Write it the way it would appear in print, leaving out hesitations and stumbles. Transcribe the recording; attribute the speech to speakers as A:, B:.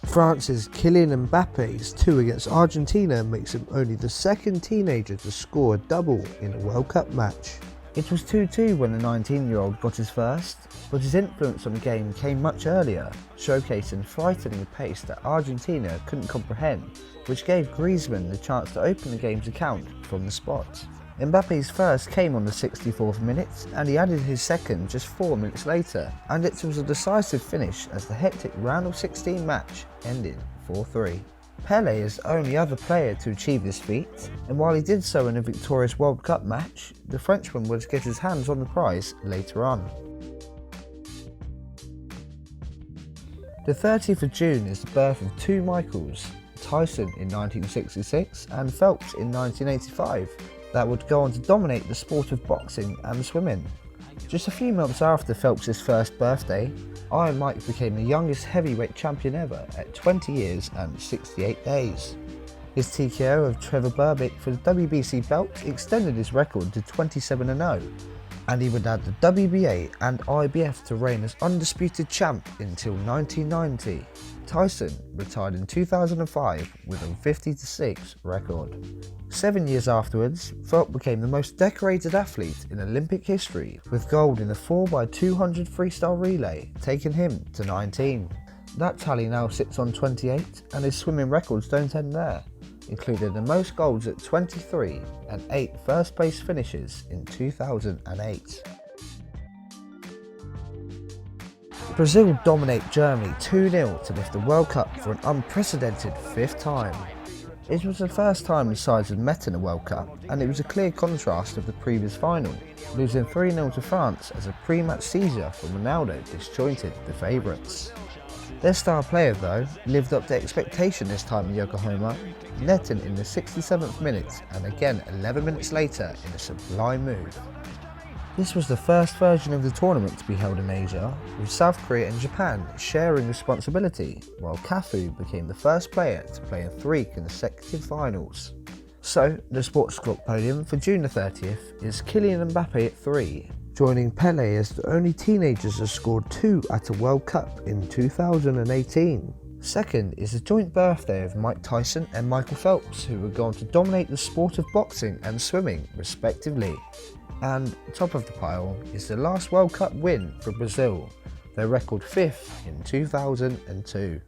A: France's Kylian Mbappe's 2 against Argentina makes him only the second teenager to score a double in a World Cup match.
B: It was 2-2 when the 19-year-old got his first, but his influence on the game came much earlier, showcasing frightening pace that Argentina couldn't comprehend, which gave Griezmann the chance to open the game's account from the spot. Mbappe's first came on the 64th minute, and he added his second just 4 minutes later, and it was a decisive finish as the hectic round of 16 match ended 4-3. Pelé is the only other player to achieve this feat, and while he did so in a victorious World Cup match, the Frenchman would get his hands on the prize later on. The 30th of June is the birth of 2 Michaels, Tyson in 1966 and Phelps in 1985, that would go on to dominate the sport of boxing and swimming. Just a few months after Phelps' first birthday, Iron Mike became the youngest heavyweight champion ever at 20 years and 68 days. His TKO of Trevor Berbick for the WBC belt extended his record to 27-0, and he would add the WBA and IBF to reign as undisputed champ until 1990. Tyson retired in 2005 with a 50-6 record. 7 years afterwards, Phelps became the most decorated athlete in Olympic history, with gold in the 4x200 freestyle relay, taking him to 19. That tally now sits on 28, and his swimming records don't end there, including the most golds at 23 and 8 first place finishes in 2008. Brazil dominate Germany 2-0 to lift the World Cup for an unprecedented 5th time. It was the first time the sides had met in a World Cup, and it was a clear contrast of the previous final, losing 3-0 to France as a pre-match seizure from Ronaldo disjointed the favourites. Their star player, though, lived up to expectation this time in Yokohama, netting in the 67th minute and again 11 minutes later in a sublime move. This was the first version of the tournament to be held in Asia, with South Korea and Japan sharing responsibility, while Cafu became the first player to play in 3 consecutive finals. So, the Sports Clock podium for June the 30th is Kylian Mbappe at 3, joining Pelé as the only teenagers to score 2 at a World Cup in 2018. Second is the joint birthday of Mike Tyson and Michael Phelps, who would go on to dominate the sport of boxing and swimming respectively. And top of the pile is the last World Cup win for Brazil, their record 5th in 2002.